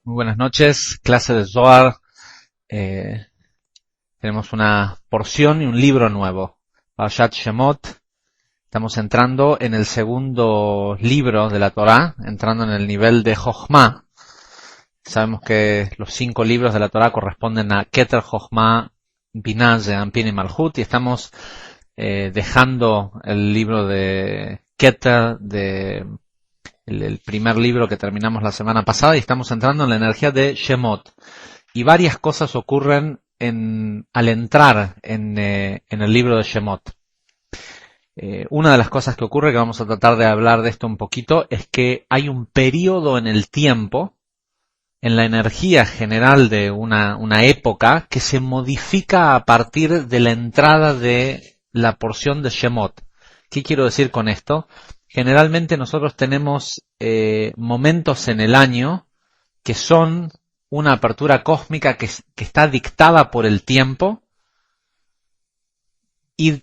Muy buenas noches, clase de Zohar. Eh, Tenemos una porción y un libro nuevo, Parashat Shemot. Estamos entrando en el segundo libro de la Torá, entrando en el nivel de Jochma. Sabemos que los 5 libros de la Torá corresponden a Keter, Jochma, Binah, Ze'anpin y Malhut, y estamos dejando el libro de Keter, el primer libro que terminamos la semana pasada, y estamos entrando en la energía de Shemot. Y varias cosas ocurren al entrar en el libro de Shemot. Una de las cosas que ocurre, que vamos a tratar de hablar de esto un poquito, es que hay un periodo en el tiempo, en la energía general de una época, que se modifica a partir de la entrada de la porción de Shemot. ¿Qué quiero decir con esto? Generalmente nosotros tenemos momentos en el año que son una apertura cósmica que está dictada por el tiempo, y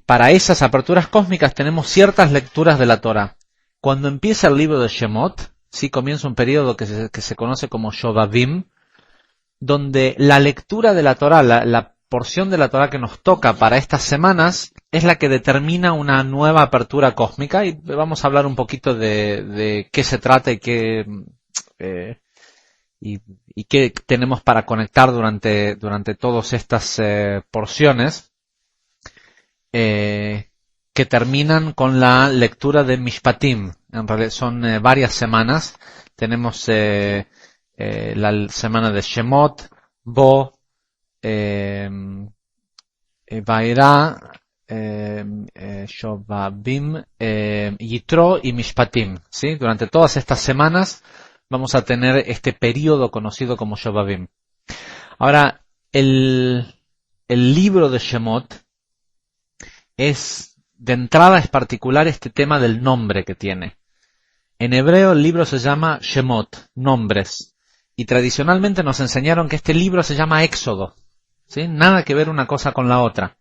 para esas aperturas cósmicas tenemos ciertas lecturas de la Torah. Cuando empieza el libro de Shemot, sí comienza un periodo que se conoce como Shovavim, donde la lectura de la Torah, la porción de la Torah que nos toca para estas semanas, es la que determina una nueva apertura cósmica, y vamos a hablar un poquito de qué se trata y qué tenemos para conectar durante todas estas porciones que terminan con la lectura de Mishpatim. En realidad son varias semanas. Tenemos la semana de Shemot, Bo, Vairá, Shovavim, Yitro y Mishpatim. ¿Sí? Durante todas estas semanas vamos a tener este periodo conocido como Shovavim. Ahora, el libro de Shemot de entrada es particular este tema del nombre que tiene. En hebreo el libro se llama Shemot, nombres. Y tradicionalmente nos enseñaron que este libro se llama Éxodo. ¿Sí? Nada que ver una cosa con la otra.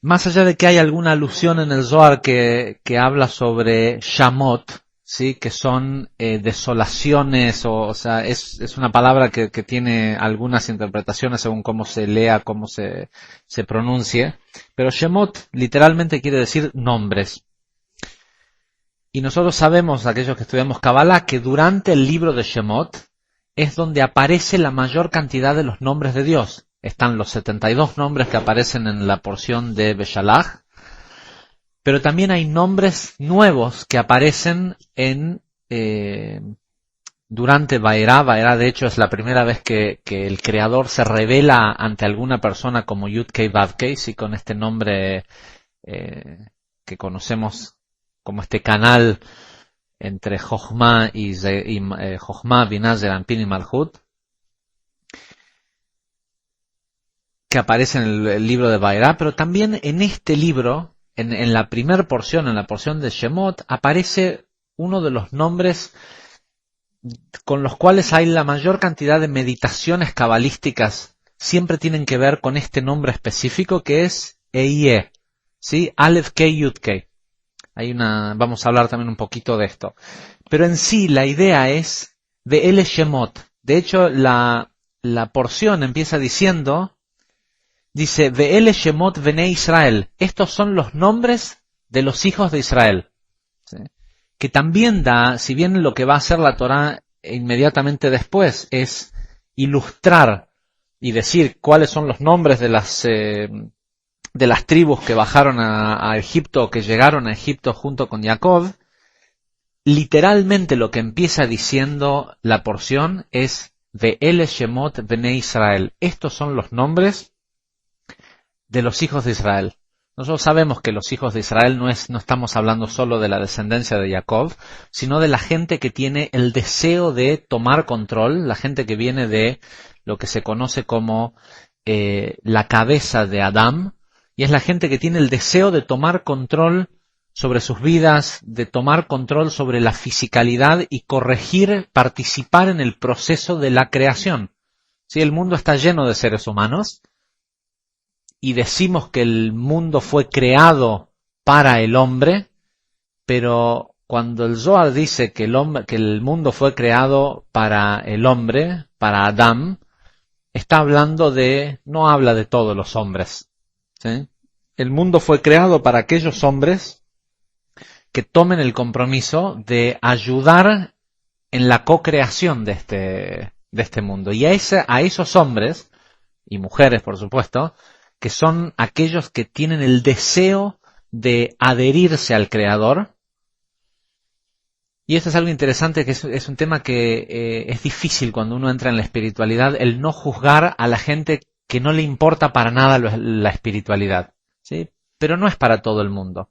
Más allá de que hay alguna alusión en el Zohar que habla sobre Shamot, ¿sí? Que son desolaciones, o sea, es una palabra que tiene algunas interpretaciones según cómo se lea, cómo se pronuncie, pero Shemot literalmente quiere decir nombres. Y nosotros sabemos, aquellos que estudiamos Kabbalah, que durante el libro de Shemot es donde aparece la mayor cantidad de los nombres de Dios. Están los 72 nombres que aparecen en la porción de Beshalach, pero también hay nombres nuevos que aparecen durante Vairá. Vairá, de hecho, es la primera vez que el Creador se revela ante alguna persona como Yud-Kei Vav-Kei, y con este nombre que conocemos como este canal entre Jochma Jochma, Binah, Ze'anpin y Malhut, que aparece en el libro de Vairá, pero también en este libro, en la primera porción, en la porción de Shemot, aparece uno de los nombres con los cuales hay la mayor cantidad de meditaciones cabalísticas. Siempre tienen que ver con este nombre específico que es Eiyeh, ¿sí? Aleph Kei Yud Kei. Vamos a hablar también un poquito de esto. Pero en sí la idea es de El Shemot. De hecho, la porción empieza diciendo, dice, Ve'ele Shemot Bnei Israel. Estos son los nombres de los hijos de Israel. ¿Sí? Que también si bien lo que va a hacer la Torá inmediatamente después es ilustrar y decir cuáles son los nombres de las tribus que bajaron a Egipto, que llegaron a Egipto junto con Jacob, literalmente lo que empieza diciendo la porción es Ve'ele Shemot Bnei Israel. Estos son los nombres de los hijos de Israel. Nosotros sabemos que los hijos de Israel no estamos hablando solo de la descendencia de Jacob, sino de la gente que tiene el deseo de tomar control, la gente que viene de lo que se conoce como la cabeza de Adán, y es la gente que tiene el deseo de tomar control sobre sus vidas, de tomar control sobre la fisicalidad y corregir, participar en el proceso de la creación. ¿Sí? El mundo está lleno de seres humanos, y decimos que el mundo fue creado para el hombre, pero cuando el Zohar dice que el mundo fue creado para el hombre, para Adán, está hablando no habla de todos los hombres, ¿sí? El mundo fue creado para aquellos hombres que tomen el compromiso de ayudar en la co-creación de este mundo. Y a esos hombres, y mujeres por supuesto, que son aquellos que tienen el deseo de adherirse al Creador. Y esto es algo interesante, que es un tema que es difícil cuando uno entra en la espiritualidad, el no juzgar a la gente que no le importa para nada la espiritualidad, ¿sí? Pero no es para todo el mundo.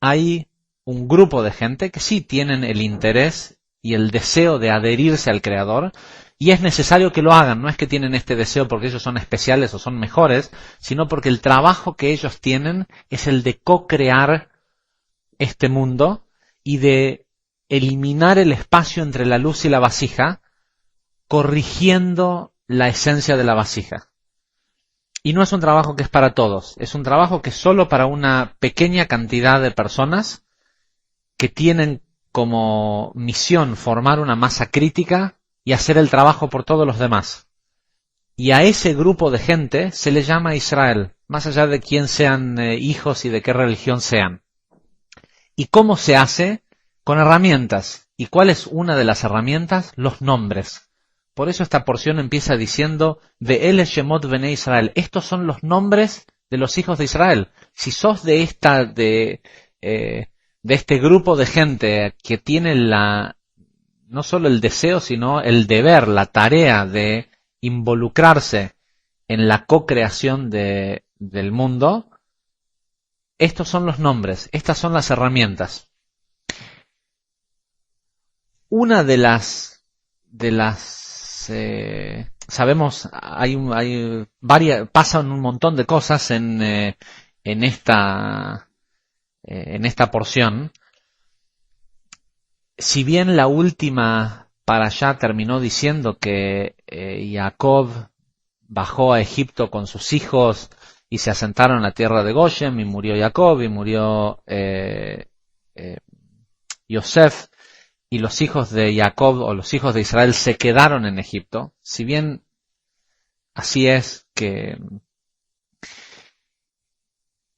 Hay un grupo de gente que sí tienen el interés y el deseo de adherirse al Creador, y es necesario que lo hagan. No es que tienen este deseo porque ellos son especiales o son mejores, sino porque el trabajo que ellos tienen es el de co-crear este mundo y de eliminar el espacio entre la luz y la vasija, corrigiendo la esencia de la vasija. Y no es un trabajo que es para todos, es un trabajo que es solo para una pequeña cantidad de personas que tienen como misión formar una masa crítica y hacer el trabajo por todos los demás. Y a ese grupo de gente se le llama Israel, más allá de quién sean hijos y de qué religión sean. ¿Y cómo se hace? Con herramientas. ¿Y cuál es una de las herramientas? Los nombres. Por eso esta porción empieza diciendo Ve'ele Shemot Bnei Israel. Estos son los nombres de los hijos de Israel. Si sos de este grupo de gente que tiene no solo el deseo, sino el deber, la tarea de involucrarse en la co-creación del mundo, estos son los nombres, estas son las herramientas. Una de las sabemos, hay varias, pasan un montón de cosas en esta porción. Si bien la última para allá terminó diciendo que Jacob bajó a Egipto con sus hijos y se asentaron en la tierra de Goshen, y murió Jacob y murió Yosef, y los hijos de Jacob o los hijos de Israel se quedaron en Egipto. Si bien así es que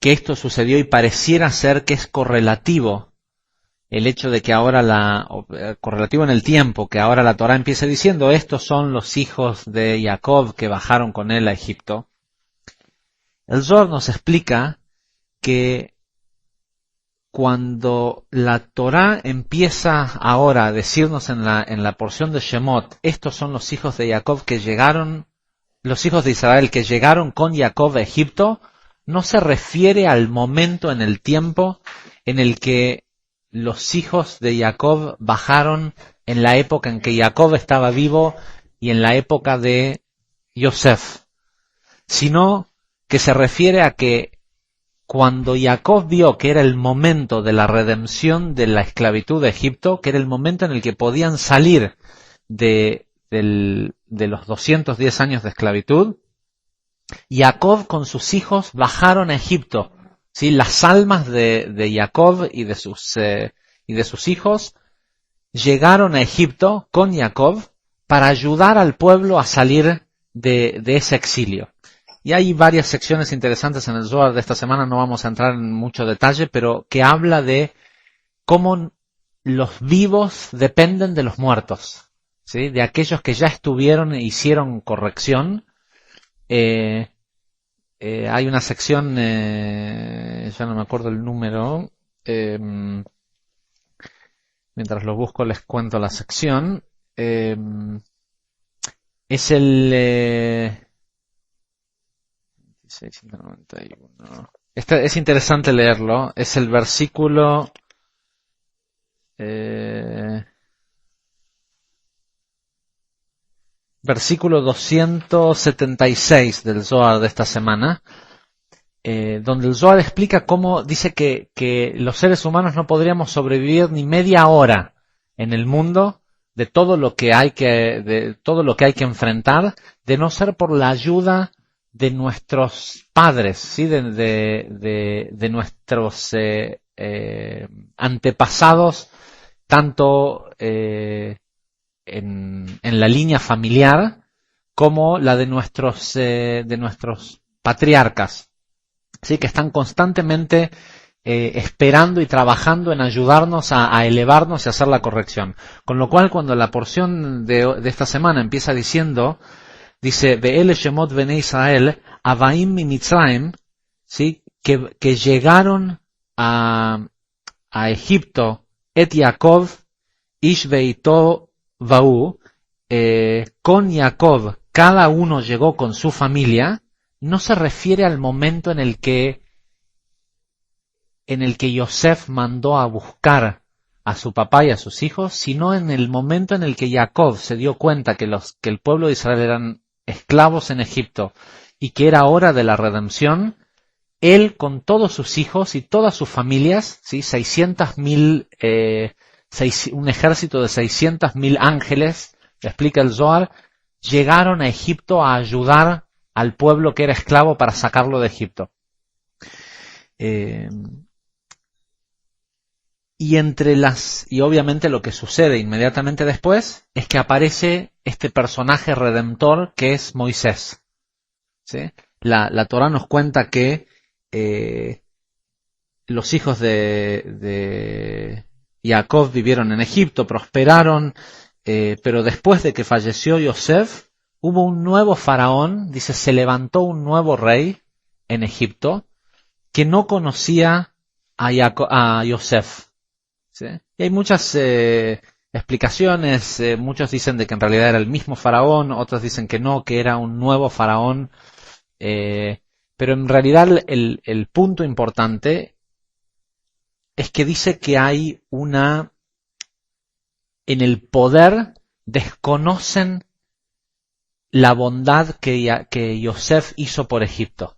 esto sucedió y pareciera ser que es correlativo el hecho de que ahora correlativo en el tiempo, que ahora la Torá empieza diciendo estos son los hijos de Jacob que bajaron con él a Egipto. El Zohar nos explica que cuando la Torá empieza ahora a decirnos en la porción de Shemot, estos son los hijos de Jacob que llegaron, los hijos de Israel que llegaron con Jacob a Egipto, no se refiere al momento en el tiempo en el que los hijos de Jacob bajaron en la época en que Jacob estaba vivo y en la época de Yosef, sino que se refiere a que cuando Jacob vio que era el momento de la redención de la esclavitud de Egipto, que era el momento en el que podían salir de los 210 años de esclavitud, Jacob con sus hijos bajaron a Egipto. ¿Sí? Las almas de Jacob y de sus hijos llegaron a Egipto con Jacob para ayudar al pueblo a salir de ese exilio. Y hay varias secciones interesantes en el Zohar de esta semana, no vamos a entrar en mucho detalle, pero que habla de cómo los vivos dependen de los muertos, ¿sí? De aquellos que ya estuvieron e hicieron corrección. Hay una sección, ya no me acuerdo el número, mientras lo busco les cuento la sección. Es el 691. Es interesante leerlo. Es el versículo versículo 276 del Zohar de esta semana, donde el Zohar explica cómo dice que los seres humanos no podríamos sobrevivir ni media hora en el mundo de todo lo que hay que enfrentar, de no ser por la ayuda de nuestros padres, ¿sí? de nuestros antepasados tanto en la línea familiar como la de nuestros patriarcas, ¿sí? Que están constantemente esperando y trabajando en ayudarnos a elevarnos y hacer la corrección. Con lo cual, cuando la porción de esta semana empieza diciendo, dice, Ve'ele Shemot Bnei Israel, Avaim mi Mitzrayim, ¿sí? Que llegaron a Egipto, Et Yaakov, Ish Beito Vau, con Jacob, cada uno llegó con su familia, no se refiere al momento en el que Yosef mandó a buscar a su papá y a sus hijos, sino en el momento en el que Jacob se dio cuenta que el pueblo de Israel eran esclavos en Egipto y que era hora de la redención. Él con todos sus hijos y todas sus familias, ¿sí? 600.000, un ejército de 600.000 ángeles, explica el Zohar, llegaron a Egipto a ayudar al pueblo que era esclavo para sacarlo de Egipto. Y obviamente lo que sucede inmediatamente después es que aparece este personaje redentor que es Moisés, ¿sí? La Torá nos cuenta que los hijos de Jacob vivieron en Egipto, prosperaron, pero después de que falleció Yosef, hubo un nuevo faraón, dice, se levantó un nuevo rey en Egipto que no conocía a Yosef, ¿sí? Y hay muchas explicaciones, muchos dicen de que en realidad era el mismo faraón, otros dicen que no, que era un nuevo faraón, pero en realidad el punto importante es que dice que hay en el poder desconocen la bondad que Yosef hizo por Egipto,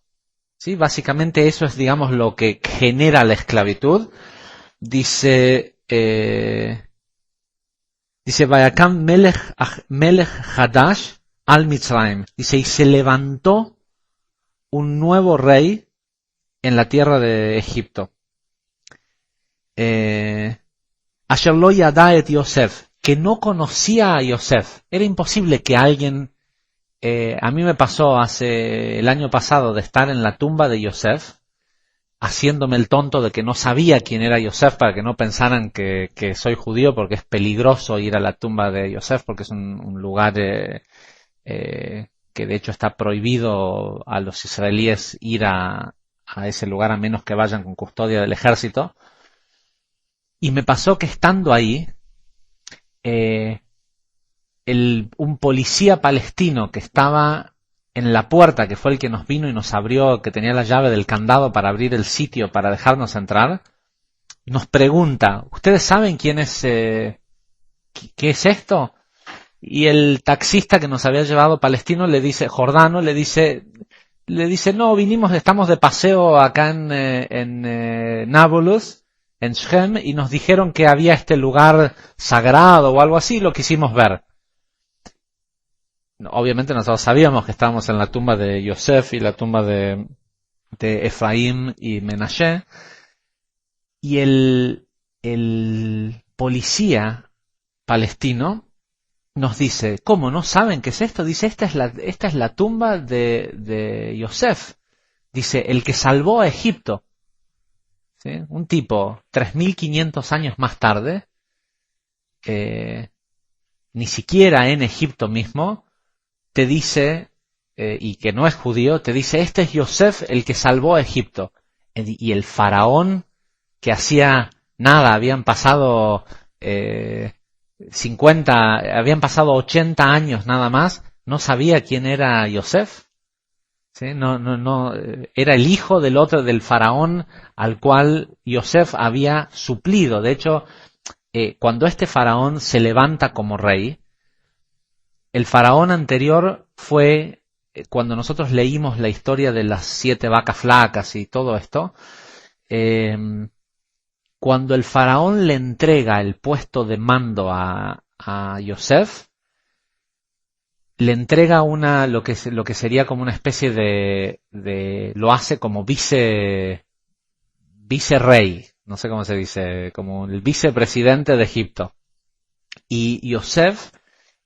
¿sí? Básicamente eso es, digamos, lo que genera la esclavitud. Dice, Vayakam Melech Hadash al Mitzrayim. Dice, y se levantó un nuevo rey en la tierra de Egipto. Asher lo yada et Yosef, que no conocía a Yosef. Era imposible que alguien, a mí me pasó el año pasado de estar en la tumba de Yosef, haciéndome el tonto de que no sabía quién era Yosef para que no pensaran que soy judío, porque es peligroso ir a la tumba de Yosef, porque es un lugar que de hecho está prohibido a los israelíes ir a ese lugar a menos que vayan con custodia del ejército. Y me pasó que estando ahí, un policía palestino que estaba en la puerta, que fue el que nos vino y nos abrió, que tenía la llave del candado para abrir el sitio, para dejarnos entrar, nos pregunta, ¿ustedes saben quién es, qué es esto? Y el taxista que nos había llevado palestino le dice, Jordano, le dice, no, estamos de paseo acá en Nablus, en Shem, y nos dijeron que había este lugar sagrado o algo así, lo quisimos ver. Obviamente nosotros sabíamos que estábamos en la tumba de Yosef y la tumba de Efraín y Menashe, y el policía palestino nos dice, ¿cómo no saben qué es esto? Dice, esta es la tumba de Yosef. Dice, el que salvó a Egipto. ¿Sí? Un tipo, 3.500 años más tarde, ni siquiera en Egipto mismo, te dice, y que no es judío, te dice, este es Yosef el que salvó a Egipto. Y el faraón que hacía nada, habían pasado 80 años nada más, no sabía quién era Yosef. ¿Sí? No, era el hijo del faraón al cual Yosef había suplido. De hecho, cuando este faraón se levanta como rey, el faraón anterior fue, cuando nosotros leímos la historia de las 7 vacas flacas y todo esto, cuando el faraón le entrega el puesto de mando a Yosef, le entrega lo que sería como una especie lo hace como vicerrey, no sé cómo se dice, como el vicepresidente de Egipto. Y Yosef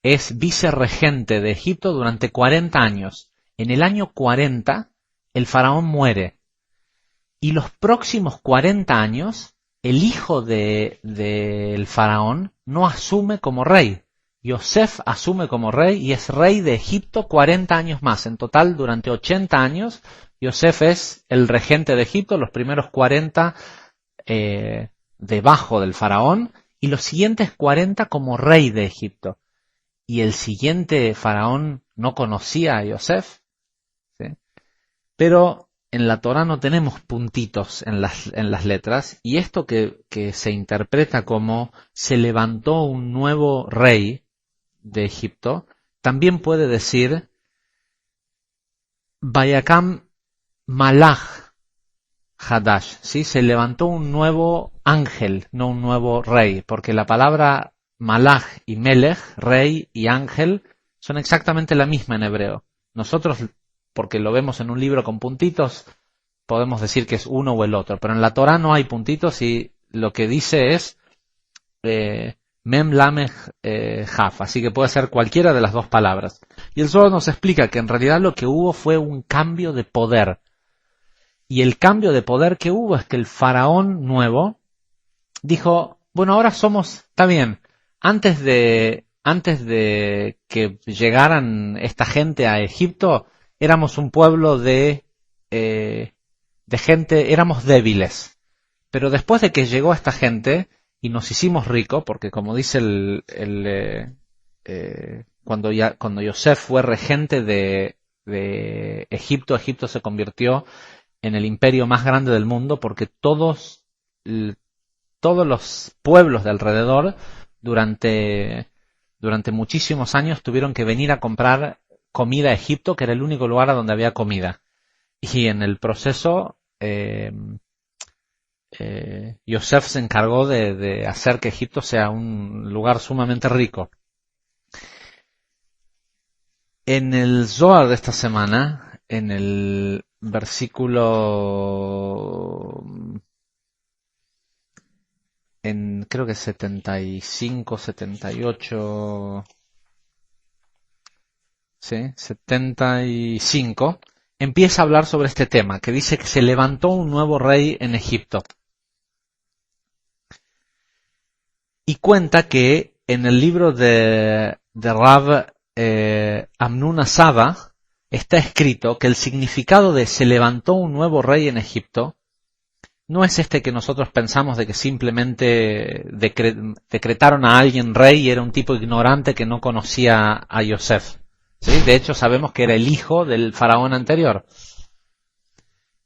es vicerregente de Egipto durante 40 años. En el año 40, el faraón muere. Y los próximos 40 años, el hijo del faraón no asume como rey. Yosef asume como rey y es rey de Egipto 40 años más. En total, durante 80 años, Yosef es el regente de Egipto, los primeros 40 debajo del faraón y los siguientes 40 como rey de Egipto. Y el siguiente faraón no conocía a Yosef, ¿sí? Pero en la Torá no tenemos puntitos en las letras, y esto que se interpreta como se levantó un nuevo rey de Egipto, también puede decir Vayakam Malach Hadash, ¿sí? Se levantó un nuevo ángel, no un nuevo rey, porque la palabra Malach y Melech, rey y ángel, son exactamente la misma en hebreo. Nosotros, porque lo vemos en un libro con puntitos, podemos decir que es uno o el otro, pero en la Torá no hay puntitos y lo que dice es Mem Lamech Jaf, así que puede ser cualquiera de las dos palabras. Y el Zohar nos explica que en realidad lo que hubo fue un cambio de poder. Y el cambio de poder que hubo es que el faraón nuevo dijo, bueno, ahora está bien, antes de que llegaran esta gente a Egipto, éramos un pueblo de gente, éramos débiles. Pero después de que llegó esta gente y nos hicimos ricos, porque como dice cuando Yosef fue regente de Egipto, Egipto se convirtió en el imperio más grande del mundo porque todos los pueblos de alrededor durante muchísimos años tuvieron que venir a comprar comida a Egipto, que era el único lugar donde había comida. Y en el proceso Yosef se encargó de hacer que Egipto sea un lugar sumamente rico. En el Zohar de esta semana, en el versículo, creo que 75, 78, ¿sí? 75, empieza a hablar sobre este tema, que dice que se levantó un nuevo rey en Egipto. Y cuenta que en el libro de Rav Amnun Asaba está escrito que el significado de se levantó un nuevo rey en Egipto no es este que nosotros pensamos de que simplemente decretaron a alguien rey y era un tipo ignorante que no conocía a Yosef. ¿Sí? De hecho sabemos que era el hijo del faraón anterior.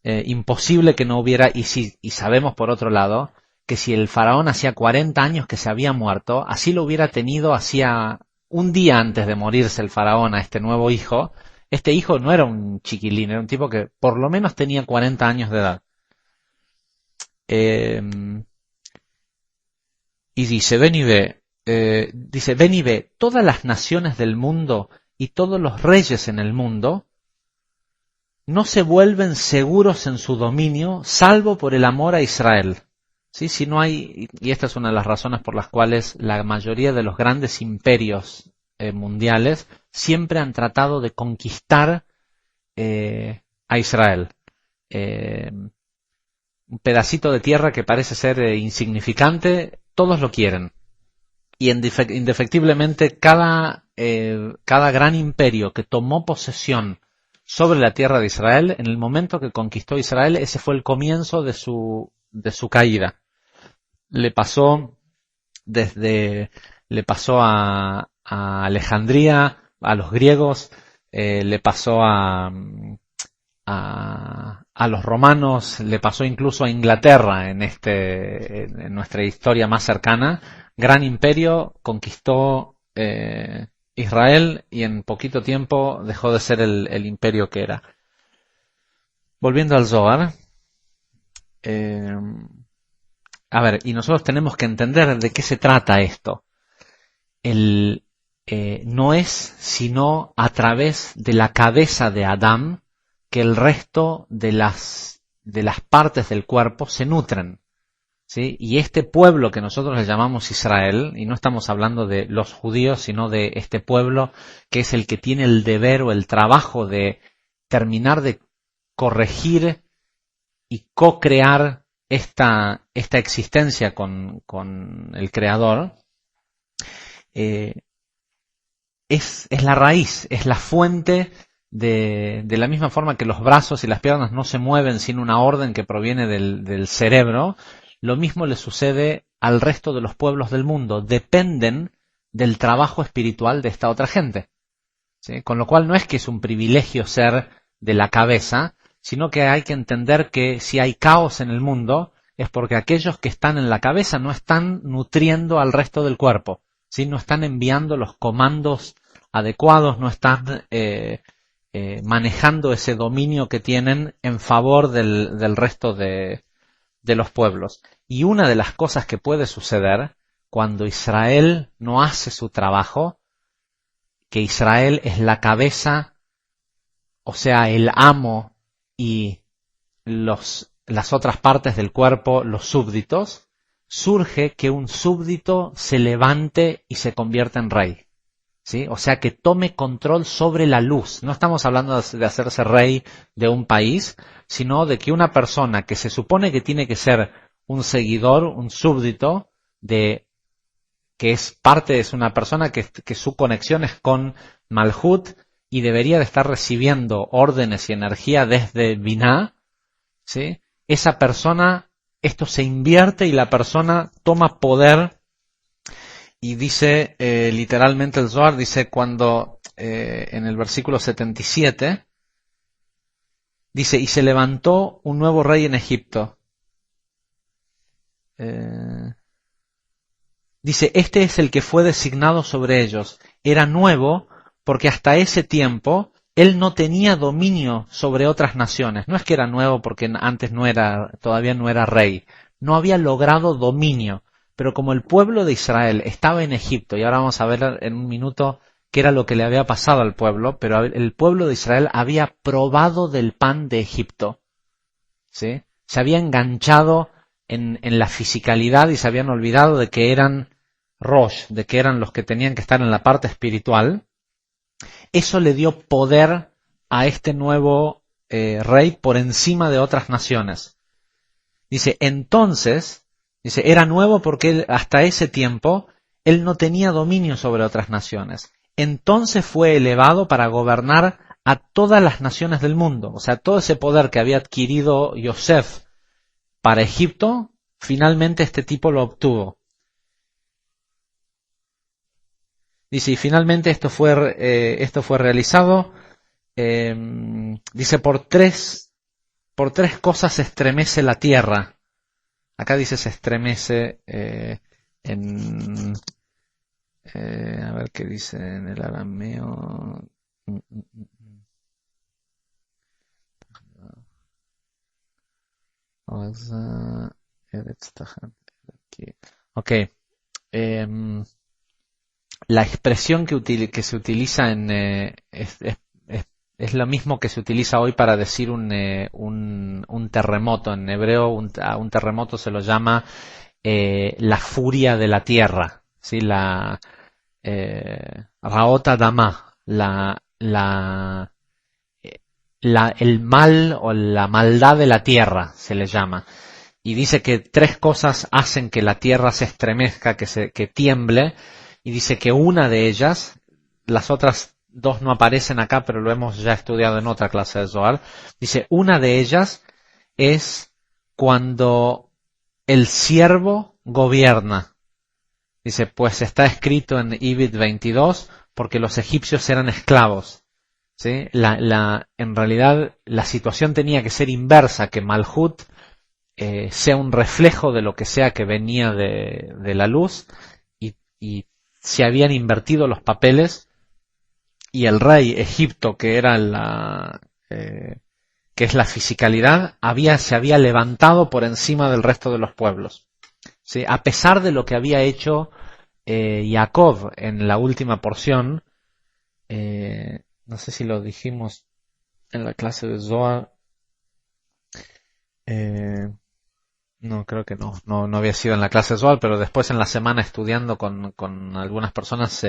Imposible que no hubiera, y sabemos por otro lado que si el faraón hacía 40 años que se había muerto, así lo hubiera tenido hacía un día antes de morirse el faraón a este nuevo hijo. Este hijo no era un chiquilín, era un tipo que por lo menos tenía 40 años de edad. Y dice, ven y ve, todas las naciones del mundo y todos los reyes en el mundo no se vuelven seguros en su dominio salvo por el amor a Israel. ¿Sí? Si no hay, y esta es una de las razones por las cuales la mayoría de los grandes imperios mundiales siempre han tratado de conquistar a Israel. Un pedacito de tierra que parece ser insignificante, todos lo quieren. Y indefectiblemente cada gran imperio que tomó posesión sobre la tierra de Israel, en el momento que conquistó Israel, ese fue el comienzo de su caída. Le pasó a Alejandría, a los griegos, le pasó a los romanos, le pasó incluso a Inglaterra en nuestra historia más cercana. Gran imperio conquistó Israel y en poquito tiempo dejó de ser el imperio que era. Volviendo al Zohar, a ver, y nosotros tenemos que entender de qué se trata esto. No es sino a través de la cabeza de Adán que el resto de las partes del cuerpo se nutren. ¿sí? Y este pueblo que nosotros le llamamos Israel, y no estamos hablando de los judíos, sino de este pueblo que es el que tiene el deber o el trabajo de terminar de corregir y co-crear esta existencia con el Creador, eh, es la raíz, es la fuente de la misma forma que los brazos y las piernas no se mueven sin una orden que proviene del cerebro, lo mismo le sucede al resto de los pueblos del mundo, dependen del trabajo espiritual de esta otra gente. ¿Sí? Con lo cual no es que es un privilegio ser de la cabeza, sino que hay que entender que si hay caos en el mundo es porque aquellos que están en la cabeza no están nutriendo al resto del cuerpo, ¿sí? No están enviando los comandos adecuados, no están manejando ese dominio que tienen en favor del resto de los pueblos. Y una de las cosas que puede suceder cuando Israel no hace su trabajo, que Israel es la cabeza, o sea, el amo, y las otras partes del cuerpo, los súbditos, surge que un súbdito se levante y se convierta en rey. ¿Sí? O sea, que tome control sobre la luz. No estamos hablando de hacerse rey de un país, sino de que una persona que se supone que tiene que ser un seguidor, un súbdito, que es parte, es una persona que su conexión es con Malhut y debería de estar recibiendo órdenes y energía desde Binah, ¿sí? Esa persona, esto se invierte y la persona toma poder. Y dice, literalmente el Zohar dice cuando, en el versículo 77, dice, y se levantó un nuevo rey en Egipto. Dice, este es el que fue designado sobre ellos. Era nuevo porque hasta ese tiempo él no tenía dominio sobre otras naciones. No es que era nuevo porque antes todavía no era rey. No había logrado dominio. Pero como el pueblo de Israel estaba en Egipto, y ahora vamos a ver en un minuto qué era lo que le había pasado al pueblo, pero el pueblo de Israel había probado del pan de Egipto, ¿sí? Se había enganchado en la fisicalidad y se habían olvidado de que eran Rosh, de que eran los que tenían que estar en la parte espiritual. Eso le dio poder a este nuevo rey por encima de otras naciones. Dice, entonces, era nuevo porque hasta ese tiempo él no tenía dominio sobre otras naciones. Entonces fue elevado para gobernar a todas las naciones del mundo. O sea, todo ese poder que había adquirido Yosef para Egipto, finalmente este tipo lo obtuvo. Dice, y finalmente esto fue realizado, dice, por tres cosas se estremece la tierra. Acá dice se estremece a ver qué dice en el arameo. Ok. La expresión que se utiliza es lo mismo que se utiliza hoy para decir un terremoto. En hebreo a un terremoto se lo llama la furia de la tierra, ¿sí? Raot Adama, el mal o la maldad de la tierra se le llama. Y dice que tres cosas hacen que la tierra se estremezca, que tiemble, y dice que una de ellas, las otras dos no aparecen acá, pero lo hemos ya estudiado en otra clase de Zohar, dice, una de ellas es cuando el siervo gobierna. Dice, pues está escrito en Ibid 22, porque los egipcios eran esclavos. ¿Sí? En realidad la situación tenía que ser inversa, que Malhut sea un reflejo de lo que sea que venía de la luz, y se habían invertido los papeles, y el rey Egipto, que era que es la fisicalidad, se había levantado por encima del resto de los pueblos. ¿Sí? A pesar de lo que había hecho Jacob en la última porción, no sé si lo dijimos en la clase de Zohar, No, creo que no había sido en la clase usual, pero después en la semana estudiando con algunas personas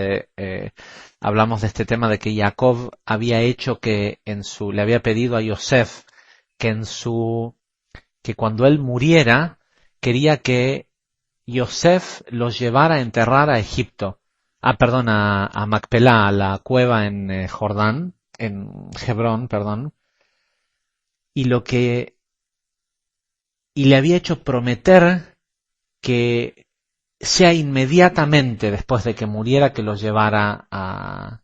hablamos de este tema de que Jacob había hecho le había pedido a Yosef que cuando él muriera quería que Yosef los llevara a enterrar a Egipto, perdón, a Macpelá, a la cueva en Jordán, en Hebrón, perdón, y y le había hecho prometer que sea inmediatamente después de que muriera que los llevara a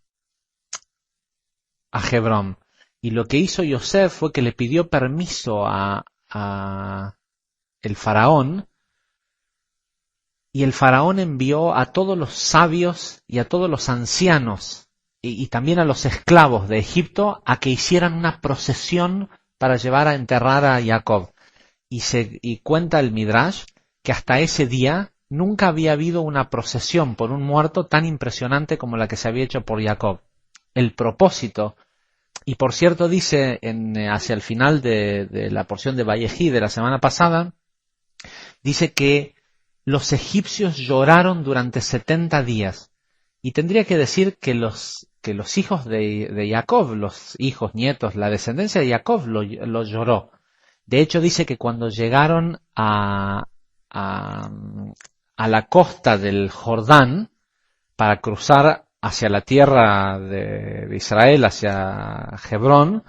Hebrón. Y lo que hizo Yosef fue que le pidió permiso a el faraón, y el faraón envió a todos los sabios y a todos los ancianos y también a los esclavos de Egipto a que hicieran una procesión para llevar a enterrar a Jacob. Y cuenta el Midrash que hasta ese día nunca había habido una procesión por un muerto tan impresionante como la que se había hecho por Jacob. El propósito, y por cierto dice hacia el final de la porción de Vayejí de la semana pasada, dice que los egipcios lloraron durante 70 días. Y tendría que decir que los hijos de Jacob, los hijos, nietos, la descendencia de Jacob lo lloró. De hecho dice que cuando llegaron a la costa del Jordán para cruzar hacia la tierra de Israel, hacia Hebrón,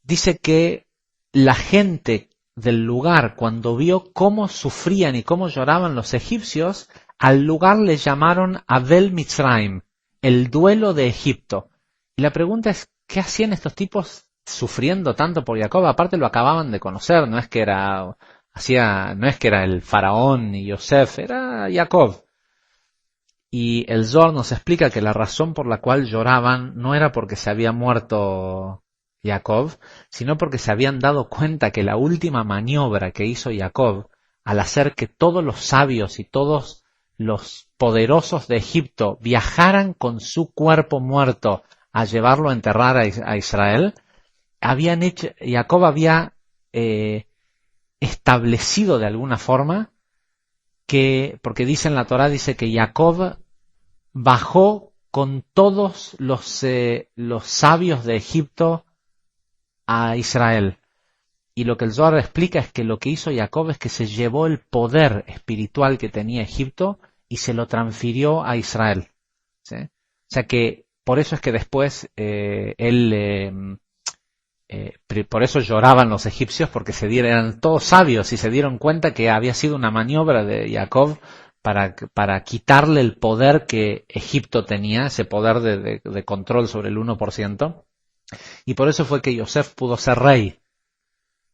dice que la gente del lugar, cuando vio cómo sufrían y cómo lloraban los egipcios, al lugar le llamaron Abel Mitzrayim, el duelo de Egipto. Y la pregunta es, ¿qué hacían estos tipos sufriendo tanto por Jacob? Aparte lo acababan de conocer, no es que era el faraón ni Yosef, era Jacob. Y el Zohar nos explica que la razón por la cual lloraban no era porque se había muerto Jacob, sino porque se habían dado cuenta que la última maniobra que hizo Jacob, al hacer que todos los sabios y todos los poderosos de Egipto viajaran con su cuerpo muerto a llevarlo a enterrar a Israel, Jacob había establecido de alguna forma porque dice en la Torá, dice que Jacob bajó con todos los sabios de Egipto a Israel. Y lo que el Zohar explica es que lo que hizo Jacob es que se llevó el poder espiritual que tenía Egipto y se lo transfirió a Israel. ¿Sí? O sea que por eso es que después por eso lloraban los egipcios, porque eran todos sabios y se dieron cuenta que había sido una maniobra de Jacob para quitarle el poder que Egipto tenía, ese poder de control sobre el 1%. Y por eso fue que Yosef pudo ser rey,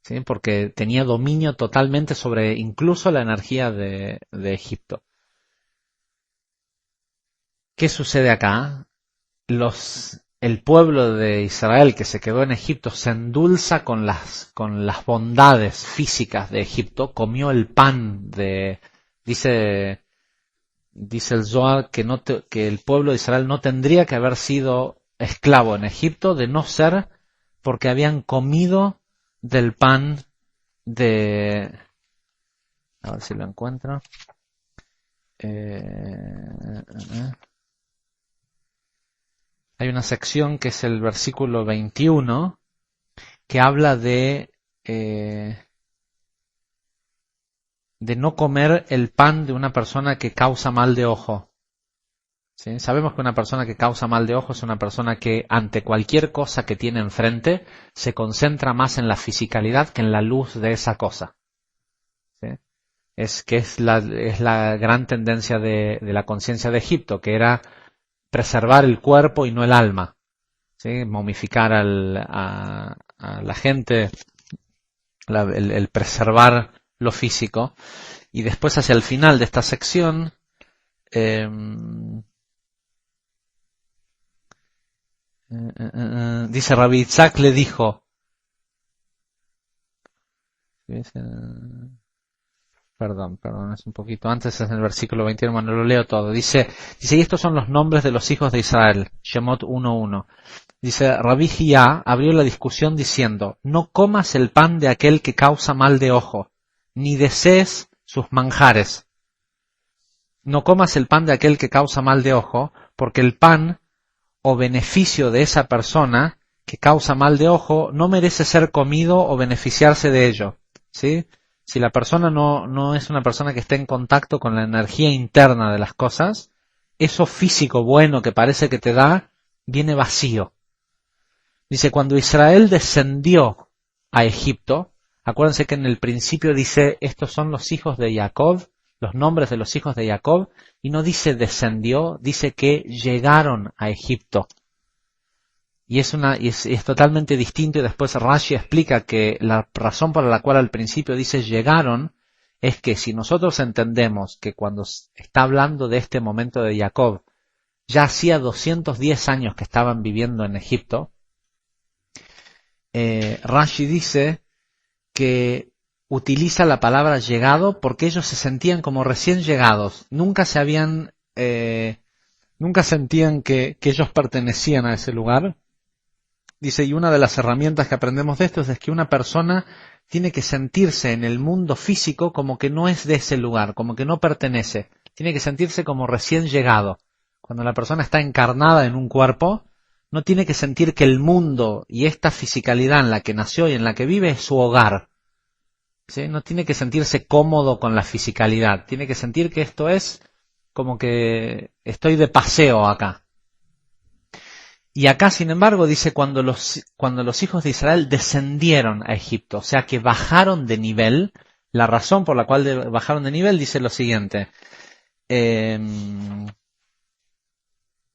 ¿sí? Porque tenía dominio totalmente sobre incluso la energía de Egipto. ¿Qué sucede acá? El pueblo de Israel que se quedó en Egipto se endulza con las bondades físicas de Egipto, comió el pan dice el Zohar que el pueblo de Israel no tendría que haber sido esclavo en Egipto de no ser porque habían comido del pan a ver si lo encuentro. Hay una sección que es el versículo 21 que habla de no comer el pan de una persona que causa mal de ojo. ¿Sí? Sabemos que una persona que causa mal de ojo es una persona que ante cualquier cosa que tiene enfrente se concentra más en la fisicalidad que en la luz de esa cosa. ¿Sí? Es la gran tendencia de la conciencia de Egipto, que era preservar el cuerpo y no el alma. ¿Sí? Momificar a la gente, el preservar lo físico. Y después hacia el final de esta sección dice Rabbi Itzhak le dijo, perdón, es un poquito antes, es en el versículo 21, no lo leo todo. Dice, y estos son los nombres de los hijos de Israel, Shemot 1:1. Dice, Rabbi Hiyá abrió la discusión diciendo, no comas el pan de aquel que causa mal de ojo, ni desees sus manjares. No comas el pan de aquel que causa mal de ojo, porque el pan o beneficio de esa persona que causa mal de ojo no merece ser comido o beneficiarse de ello, ¿sí? Si la persona no es una persona que esté en contacto con la energía interna de las cosas, eso físico bueno que parece que te da, viene vacío. Dice, cuando Israel descendió a Egipto, acuérdense que en el principio dice, estos son los hijos de Jacob, los nombres de los hijos de Jacob, y no dice descendió, dice que llegaron a Egipto. Y es totalmente distinto, y después Rashi explica que la razón por la cual al principio dice llegaron es que si nosotros entendemos que cuando está hablando de este momento de Jacob, ya hacía 210 años que estaban viviendo en Egipto, Rashi dice que utiliza la palabra llegado porque ellos se sentían como recién llegados, nunca sentían que ellos pertenecían a ese lugar. Dice, y una de las herramientas que aprendemos de esto es que una persona tiene que sentirse en el mundo físico como que no es de ese lugar, como que no pertenece. Tiene que sentirse como recién llegado. Cuando la persona está encarnada en un cuerpo, no tiene que sentir que el mundo y esta fisicalidad en la que nació y en la que vive es su hogar. ¿Sí? No tiene que sentirse cómodo con la fisicalidad. Tiene que sentir que esto es como que estoy de paseo acá. Y acá, sin embargo, dice cuando los hijos de Israel descendieron a Egipto, o sea que bajaron de nivel. La razón por la cual bajaron de nivel dice lo siguiente.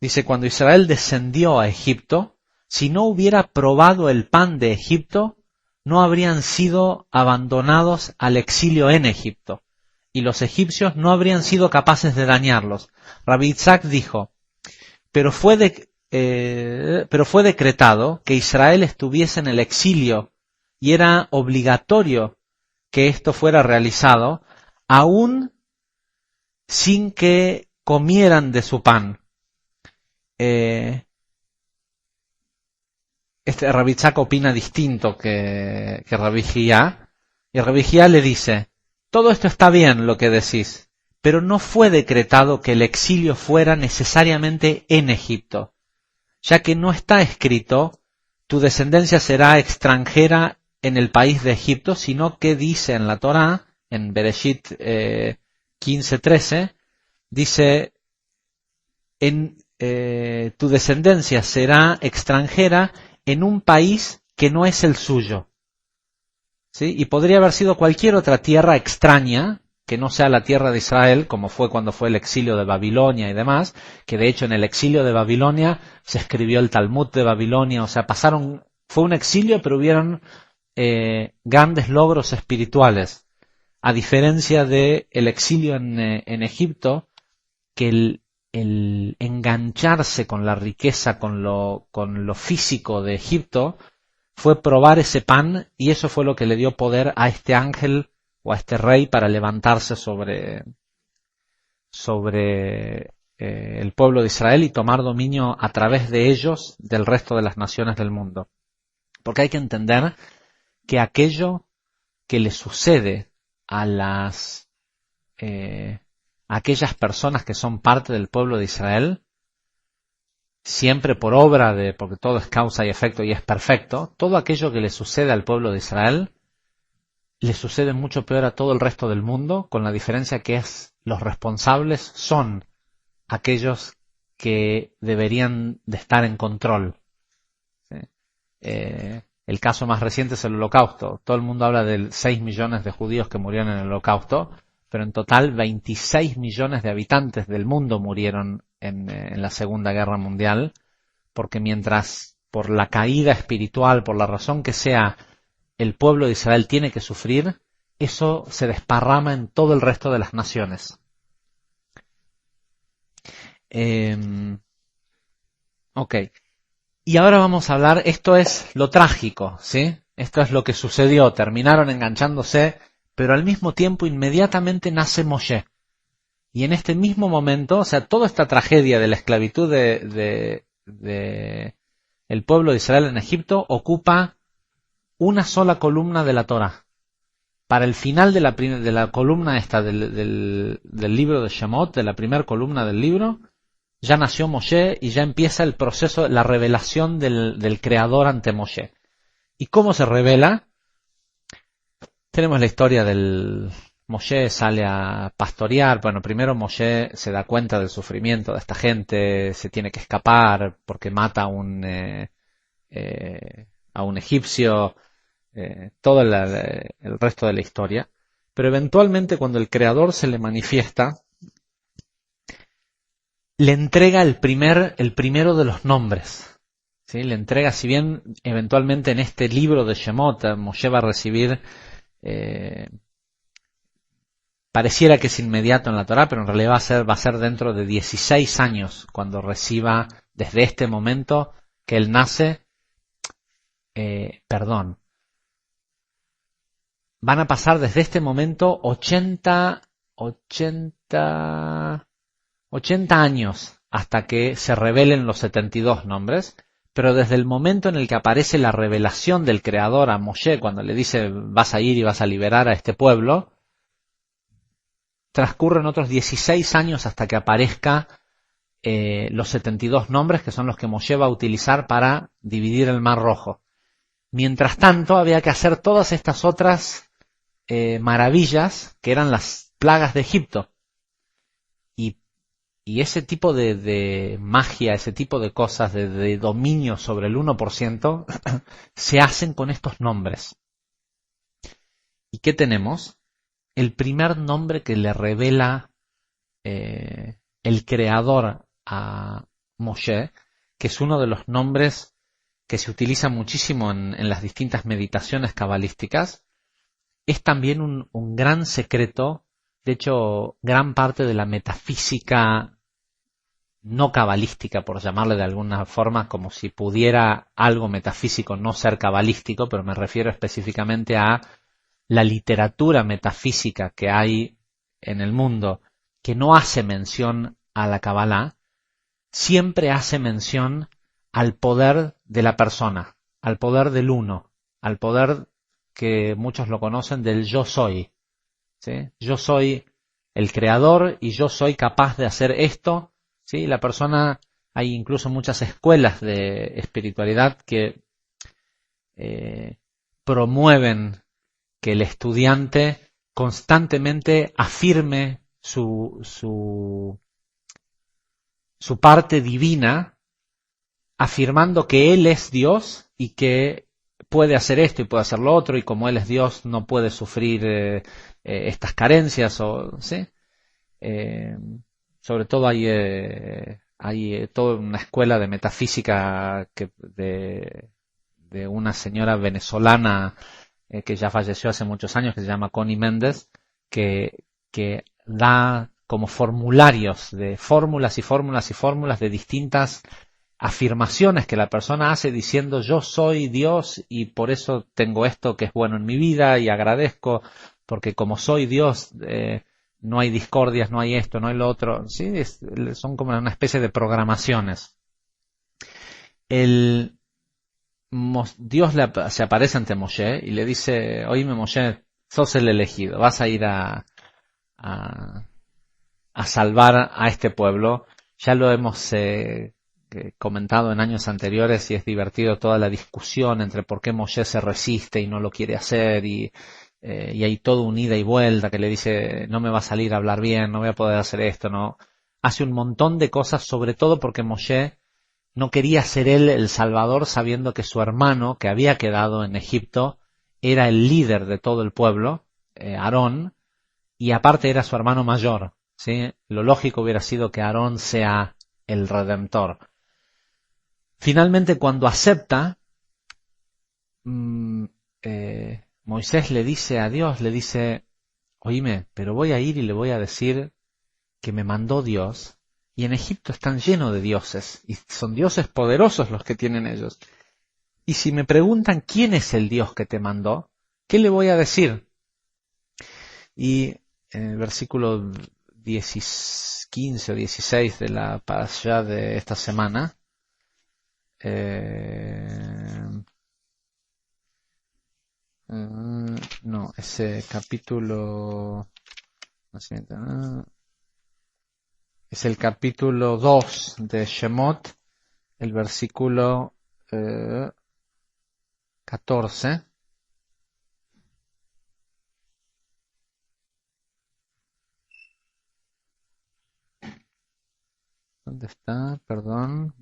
Dice, cuando Israel descendió a Egipto, si no hubiera probado el pan de Egipto, no habrían sido abandonados al exilio en Egipto, y los egipcios no habrían sido capaces de dañarlos. Rabbi Itzhak dijo, pero fue decretado que Israel estuviese en el exilio y era obligatorio que esto fuera realizado, aún sin que comieran de su pan. Rabbi Itzhak opina distinto que Rabbi Jia, y Rabbi Jia le dice, todo esto está bien lo que decís, pero no fue decretado que el exilio fuera necesariamente en Egipto, ya que no está escrito, tu descendencia será extranjera en el país de Egipto, sino que dice en la Torá, en Bereshit 15:13, dice, tu descendencia será extranjera en un país que no es el suyo. ¿Sí? Y podría haber sido cualquier otra tierra extraña, que no sea la tierra de Israel, como fue cuando fue el exilio de Babilonia y demás, que de hecho en el exilio de Babilonia se escribió el Talmud de Babilonia, o sea, fue un exilio, pero hubieron grandes logros espirituales, a diferencia de el exilio en Egipto, que el engancharse con la riqueza, con lo físico de Egipto, fue probar ese pan, y eso fue lo que le dio poder a este ángel o a este rey para levantarse sobre el pueblo de Israel y tomar dominio a través de ellos del resto de las naciones del mundo. Porque hay que entender que aquello que le sucede a aquellas personas que son parte del pueblo de Israel, siempre por obra porque todo es causa y efecto y es perfecto, todo aquello que le sucede al pueblo de Israel le sucede mucho peor a todo el resto del mundo, con la diferencia que los responsables son aquellos que deberían de estar en control. ¿Sí? El caso más reciente es el Holocausto. Todo el mundo habla de 6 millones de judíos que murieron en el Holocausto, pero en total 26 millones de habitantes del mundo murieron en la Segunda Guerra Mundial, porque mientras por la caída espiritual, por la razón que sea, el pueblo de Israel tiene que sufrir, eso se desparrama en todo el resto de las naciones. Ok. Y ahora vamos a hablar, esto es lo trágico, ¿sí? Esto es lo que sucedió, terminaron enganchándose, pero al mismo tiempo inmediatamente nace Moshe. Y en este mismo momento, o sea, toda esta tragedia de la esclavitud de el pueblo de Israel en Egipto ocupa una sola columna de la Torá. para el final de la columna esta del libro de Shemot, de la primera columna del libro, ya nació Moshe y ya empieza el proceso, la revelación del Creador ante Moshe. ¿Y cómo se revela? Tenemos la historia del Moshe sale a pastorear. Bueno, primero Moshe se da cuenta del sufrimiento de esta gente, se tiene que escapar porque mata a un egipcio, todo el resto de la historia. Pero eventualmente cuando el Creador se le manifiesta, le entrega el primero de los nombres. ¿Sí? Le entrega, si bien eventualmente en este libro de Shemot Moshe va a recibir, pareciera que es inmediato en la Torá, pero en realidad va a ser dentro de 16 años cuando reciba, desde este momento que él nace, van a pasar desde este momento 80 años hasta que se revelen los 72 nombres, pero desde el momento en el que aparece la revelación del Creador a Moshe, cuando le dice vas a ir y vas a liberar a este pueblo, transcurren otros 16 años hasta que aparezca los 72 nombres, que son los que Moshe va a utilizar para dividir el Mar Rojo. Mientras tanto, había que hacer todas estas otras maravillas que eran las plagas de Egipto. Y ese tipo de magia, ese tipo de cosas, de dominio sobre el 1%, se hacen con estos nombres. ¿Y qué tenemos? El primer nombre que le revela el Creador a Moshe, que es uno de los nombres que se utiliza muchísimo en las distintas meditaciones cabalísticas, es también un gran secreto. De hecho, gran parte de la metafísica no cabalística, por llamarle de alguna forma, como si pudiera algo metafísico no ser cabalístico, pero me refiero específicamente a la literatura metafísica que hay en el mundo, que no hace mención a la Kabbalah, siempre hace mención al poder de la persona, al poder del uno, al poder que muchos lo conocen del yo soy. ¿Sí? Yo soy el creador y yo soy capaz de hacer esto. ¿Sí? La persona, hay incluso muchas escuelas de espiritualidad que promueven que el estudiante constantemente afirme su parte divina, afirmando que Él es Dios y que puede hacer esto y puede hacer lo otro, y como Él es Dios no puede sufrir estas carencias. ¿Sí? Sobre todo hay toda una escuela de metafísica de una señora venezolana que ya falleció hace muchos años, que se llama Connie Méndez, que da como formularios de fórmulas y fórmulas y fórmulas de distintas afirmaciones que la persona hace diciendo yo soy Dios y por eso tengo esto que es bueno en mi vida y agradezco porque como soy Dios no hay discordias, no hay esto, no hay lo otro. ¿Sí? Son como una especie de programaciones. Dios se aparece ante Moshe y le dice, oíme Moshe, sos el elegido, vas a ir a salvar a este pueblo. Ya lo hemos comentado en años anteriores y es divertido toda la discusión entre por qué Moshe se resiste y no lo quiere hacer y hay todo un ida y vuelta que le dice no me va a salir a hablar bien, no voy a poder hacer esto, no. Hace un montón de cosas, sobre todo porque Moshe no quería ser él el salvador sabiendo que su hermano que había quedado en Egipto era el líder de todo el pueblo, Aarón, y aparte era su hermano mayor. ¿Sí? Lo lógico hubiera sido que Aarón sea el redentor. Finalmente, cuando acepta, Moisés le dice a Dios, le dice, oíme, pero voy a ir y le voy a decir que me mandó Dios, y en Egipto están llenos de dioses, y son dioses poderosos los que tienen ellos. Y si me preguntan quién es el Dios que te mandó, ¿qué le voy a decir? Y en el versículo 15 o 16 de la parashá de esta semana, No, ese capítulo... Es el capítulo 2 de Shemot, el versículo 14. ¿Dónde está? Perdón.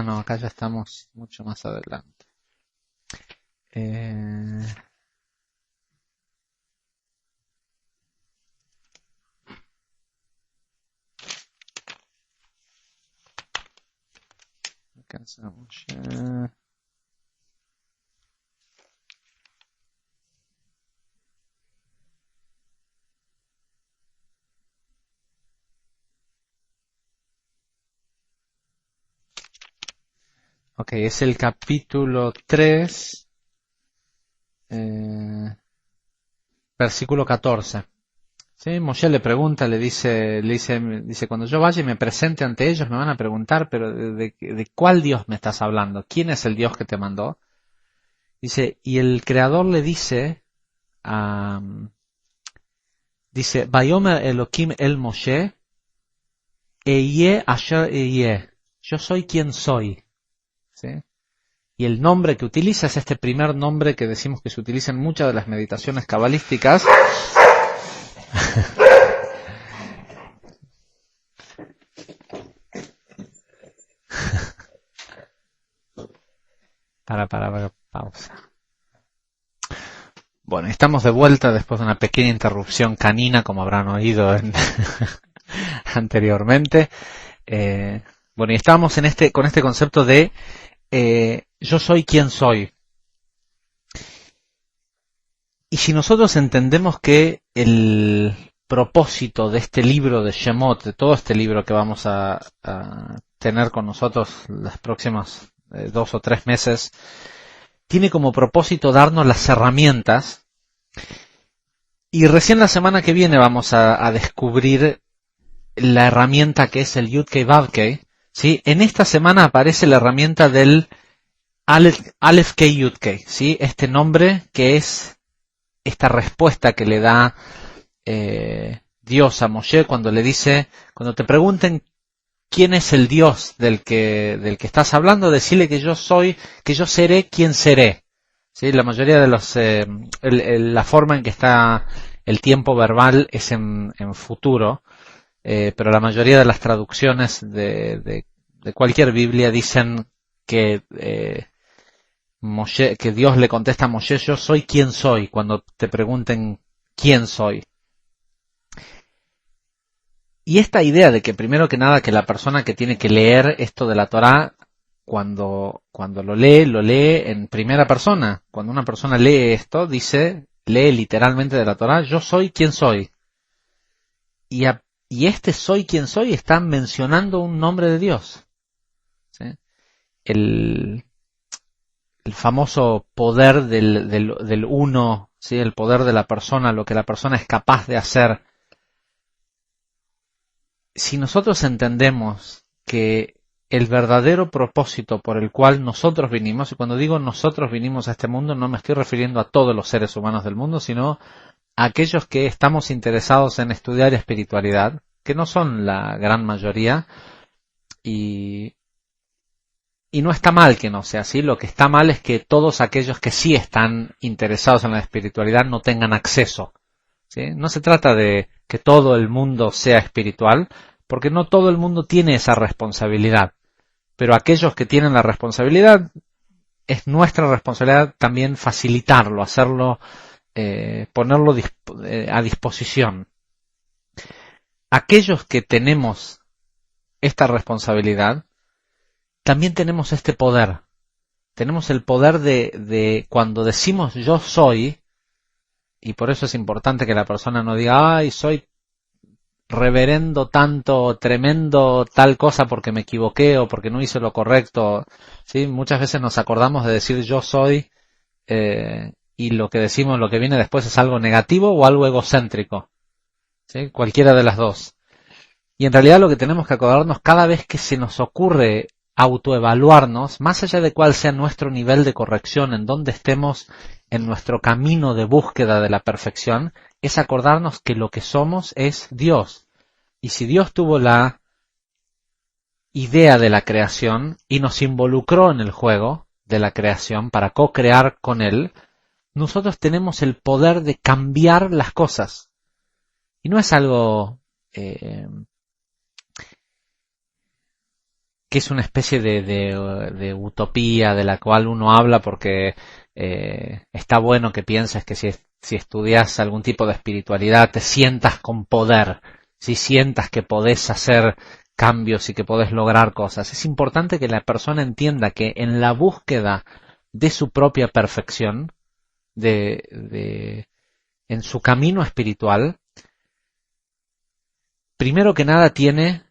No, acá ya estamos mucho más adelante. Alcanzamos ya. Ok, es el capítulo 3, versículo 14. ¿Sí? Moshe le pregunta, le dice, cuando yo vaya y me presente ante ellos me van a preguntar, pero ¿de cuál Dios me estás hablando? ¿Quién es el Dios que te mandó? Dice, y el Creador le dice, Vayomer Elohim el Moshe, Eye asher Eye, yo soy quien soy. ¿Sí? Y el nombre que utiliza es este primer nombre que decimos que se utiliza en muchas de las meditaciones cabalísticas. Para, pausa. Bueno, estamos de vuelta después de una pequeña interrupción canina, como habrán oído anteriormente. Bueno, y estábamos con este concepto de yo soy quien soy. Y si nosotros entendemos que el propósito de este libro de Shemot, de todo este libro que vamos a tener con nosotros las próximas 2 o 3 meses, tiene como propósito darnos las herramientas, y recién la semana que viene vamos a descubrir la herramienta que es el Yud-Kei Vav-Kei, ¿sí? En esta semana aparece la herramienta del Aleph-Kei Yud-Kei, ¿sí? Este nombre que es esta respuesta que le da Dios a Moshe cuando le dice, cuando te pregunten quién es el Dios del que estás hablando, decirle que yo seré quien seré. ¿Sí? La mayoría de la forma en que está el tiempo verbal es en futuro, pero la mayoría de las traducciones de cualquier Biblia dicen que que Dios le contesta a Moshe, yo soy quien soy, cuando te pregunten quién soy. Y esta idea de que primero que nada que la persona que tiene que leer esto de la Torá, cuando lo lee en primera persona. Cuando una persona lee esto, lee literalmente de la Torá, yo soy quien soy. Y este soy quien soy está mencionando un nombre de Dios. ¿Sí? El famoso poder del uno, ¿sí? El poder de la persona, lo que la persona es capaz de hacer. Si nosotros entendemos que el verdadero propósito por el cual nosotros vinimos, y cuando digo nosotros vinimos a este mundo, no me estoy refiriendo a todos los seres humanos del mundo, sino a aquellos que estamos interesados en estudiar espiritualidad, que no son la gran mayoría, y no está mal que no sea así. Lo que está mal es que todos aquellos que sí están interesados en la espiritualidad no tengan acceso. ¿Sí? No se trata de que todo el mundo sea espiritual, porque no todo el mundo tiene esa responsabilidad. Pero aquellos que tienen la responsabilidad, es nuestra responsabilidad también facilitarlo, hacerlo, ponerlo a disposición. Aquellos que tenemos esta responsabilidad, también tenemos este poder. Tenemos el poder de cuando decimos yo soy, y por eso es importante que la persona no diga, ay, soy reverendo tanto, tremendo tal cosa porque me equivoqué o porque no hice lo correcto. ¿Sí? Muchas veces nos acordamos de decir yo soy y lo que decimos, lo que viene después es algo negativo o algo egocéntrico. ¿Sí? Cualquiera de las dos. Y en realidad lo que tenemos que acordarnos cada vez que se nos ocurre autoevaluarnos, más allá de cuál sea nuestro nivel de corrección, en donde estemos en nuestro camino de búsqueda de la perfección, es acordarnos que lo que somos es Dios. Y si Dios tuvo la idea de la creación y nos involucró en el juego de la creación para co-crear con Él, nosotros tenemos el poder de cambiar las cosas. Y no es algo que es una especie de utopía de la cual uno habla porque está bueno que pienses que si estudias algún tipo de espiritualidad te sientas con poder, si sientas que podés hacer cambios y que podés lograr cosas. Es importante que la persona entienda que en la búsqueda de su propia perfección, en su camino espiritual, primero que nada tiene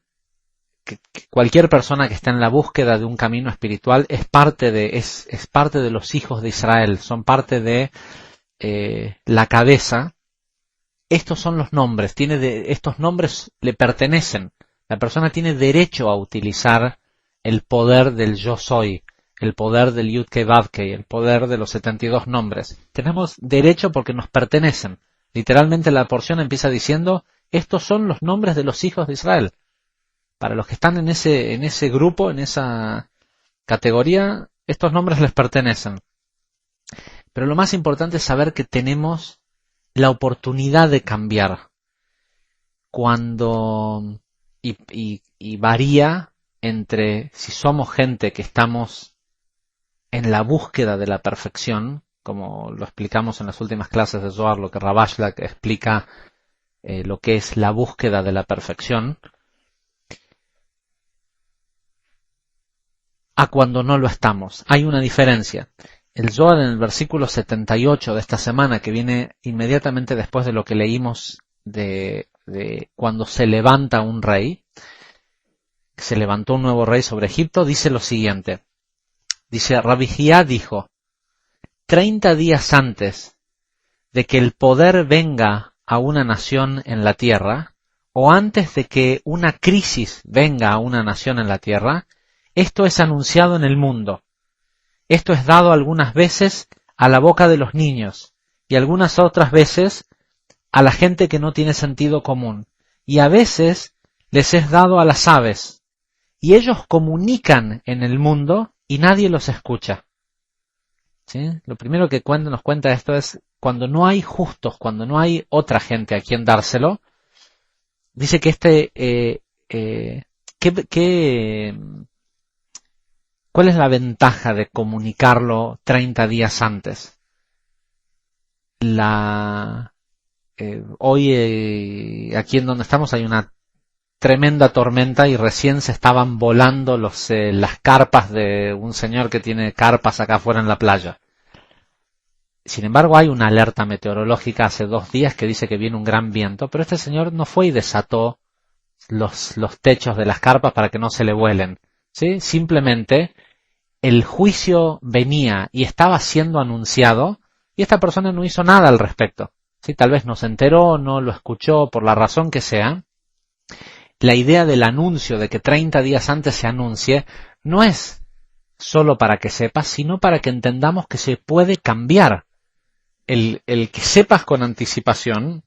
que cualquier persona que está en la búsqueda de un camino espiritual es parte de los hijos de Israel, son parte de la cabeza. Estos son los nombres, estos nombres le pertenecen. La persona tiene derecho a utilizar el poder del yo soy, el poder del Yud-Kei Vav-Kei, el poder de los 72 nombres. Tenemos derecho porque nos pertenecen. Literalmente la porción empieza diciendo, estos son los nombres de los hijos de Israel. Para los que están en ese grupo, en esa categoría, estos nombres les pertenecen. Pero lo más importante es saber que tenemos la oportunidad de cambiar. Y varía entre si somos gente que estamos en la búsqueda de la perfección, como lo explicamos en las últimas clases de Zohar, lo que Rabashla explica lo que es la búsqueda de la perfección, a cuando no lo estamos. Hay una diferencia. El Zohar en el versículo 78 de esta semana, que viene inmediatamente después de lo que leímos de cuando se levanta un rey, se levantó un nuevo rey sobre Egipto, dice lo siguiente. Dice, Rabbi Hiyá dijo, 30 días antes de que el poder venga a una nación en la tierra, o antes de que una crisis venga a una nación en la tierra, esto es anunciado en el mundo. Esto es dado algunas veces a la boca de los niños y algunas otras veces a la gente que no tiene sentido común. Y a veces les es dado a las aves. Y ellos comunican en el mundo y nadie los escucha. ¿Sí? Lo primero que nos cuenta esto es cuando no hay justos, cuando no hay otra gente a quien dárselo, dice que ¿cuál es la ventaja de comunicarlo 30 días antes? Hoy aquí en donde estamos hay una tremenda tormenta y recién se estaban volando las carpas de un señor que tiene carpas acá afuera en la playa. Sin embargo, hay una alerta meteorológica hace 2 días que dice que viene un gran viento, pero este señor no fue y desató los techos de las carpas para que no se le vuelen, ¿sí? Simplemente el juicio venía y estaba siendo anunciado y esta persona no hizo nada al respecto. ¿Sí? Tal vez no se enteró, no lo escuchó, por la razón que sea. La idea del anuncio, de que 30 días antes se anuncie, no es solo para que sepas, sino para que entendamos que se puede cambiar. El que sepas con anticipación,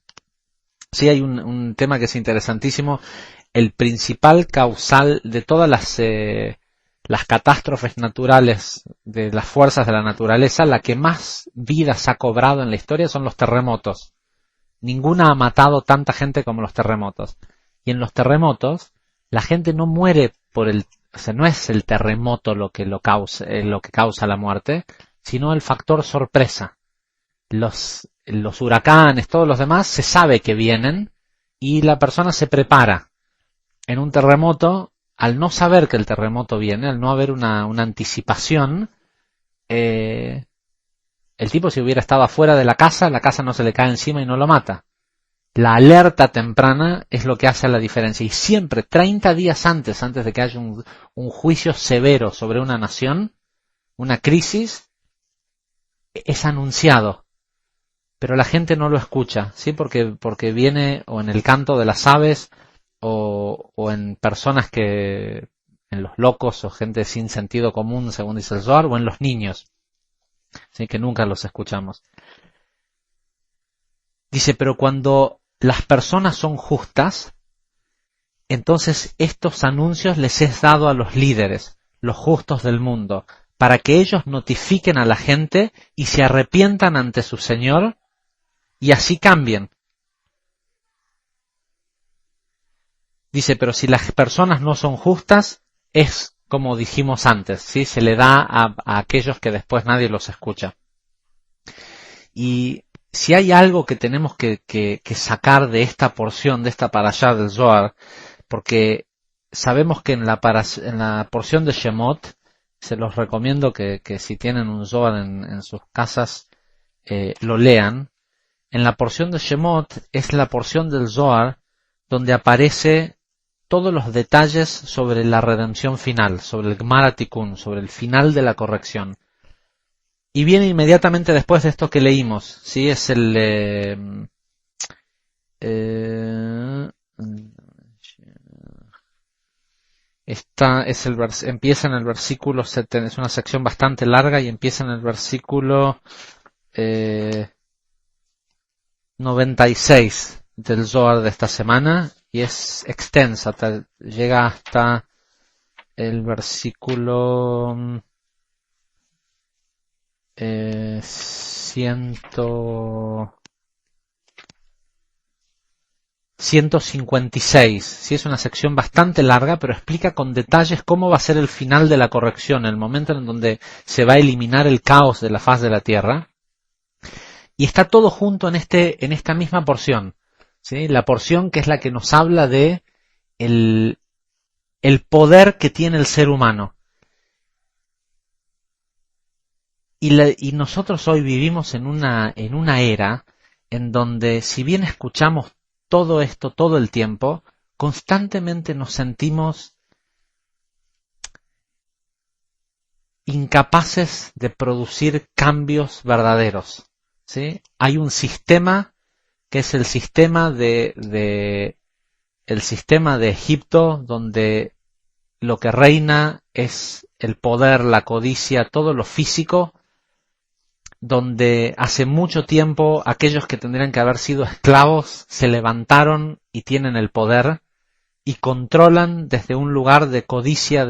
sí hay un tema que es interesantísimo, el principal causal de todas las catástrofes naturales, de las fuerzas de la naturaleza, la que más vidas ha cobrado en la historia son los terremotos. Ninguna ha matado tanta gente como los terremotos. Y en los terremotos, la gente no muere no es el terremoto lo que causa la muerte, sino el factor sorpresa. Los huracanes, todos los demás, se sabe que vienen y la persona se prepara. En un terremoto, al no saber que el terremoto viene, al no haber una anticipación, el tipo si hubiera estado afuera de la casa no se le cae encima y no lo mata. La alerta temprana es lo que hace la diferencia. Y siempre, 30 días antes de que haya un juicio severo sobre una nación, una crisis, es anunciado. Pero la gente no lo escucha, ¿sí? Porque viene o en el canto de las aves o en personas que en los locos o gente sin sentido común, según dice el Zohar, o en los niños, ¿sí? Que nunca los escuchamos. Dice, pero cuando las personas son justas, entonces estos anuncios les es dado a los líderes, los justos del mundo, para que ellos notifiquen a la gente y se arrepientan ante su Señor y así cambien. Dice, pero si las personas no son justas, es como dijimos antes, ¿sí? Se le da a aquellos que después nadie los escucha. Y si hay algo que tenemos que sacar de esta porción, de esta parashá del Zohar, porque sabemos que en la porción de Shemot, se los recomiendo que si tienen un Zohar en sus casas, lo lean. En la porción de Shemot es la porción del Zohar donde aparece todos los detalles sobre la redención final, sobre el Gmar HaTikun, sobre el final de la corrección. Y viene inmediatamente después de esto que leímos, ¿sí? Es empieza en el versículo 70, es una sección bastante larga y empieza en el versículo 96 del Zohar de esta semana y es extensa, llega hasta el versículo 156. Sí, es una sección bastante larga, pero explica con detalles cómo va a ser el final de la corrección, el momento en donde se va a eliminar el caos de la faz de la tierra. Y está todo junto en esta misma porción, ¿sí? La porción que es la que nos habla de el poder que tiene el ser humano. Y nosotros hoy vivimos en una era en donde, si bien escuchamos todo esto todo el tiempo, constantemente nos sentimos incapaces de producir cambios verdaderos, ¿sí? Hay un sistema que es el sistema de Egipto, donde lo que reina es el poder, la codicia, todo lo físico, donde hace mucho tiempo aquellos que tendrían que haber sido esclavos se levantaron y tienen el poder y controlan desde un lugar de codicia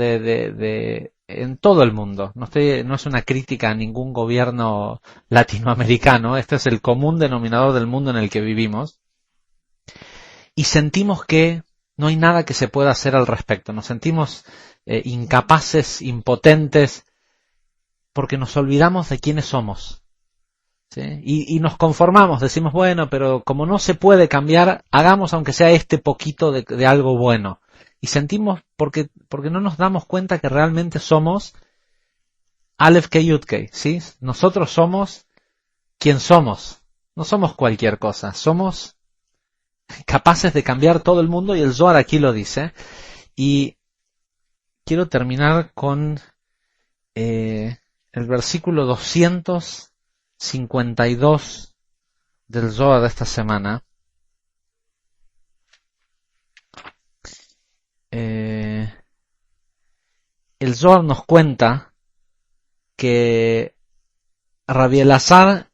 en todo el mundo. No es una crítica a ningún gobierno latinoamericano, este es el común denominador del mundo en el que vivimos. Y sentimos que no hay nada que se pueda hacer al respecto, nos sentimos incapaces, impotentes, porque nos olvidamos de quiénes somos, ¿sí? Y nos conformamos, decimos, bueno, pero como no se puede cambiar, hagamos aunque sea este poquito de algo bueno. Y sentimos, porque no nos damos cuenta que realmente somos Aleph Kei Yud Kei, ¿sí? Nosotros somos quien somos, no somos cualquier cosa, somos capaces de cambiar todo el mundo y el Zohar aquí lo dice. Y quiero terminar con el versículo 252 del Zohar de esta semana. El Zohar nos cuenta que Rabbi Elazar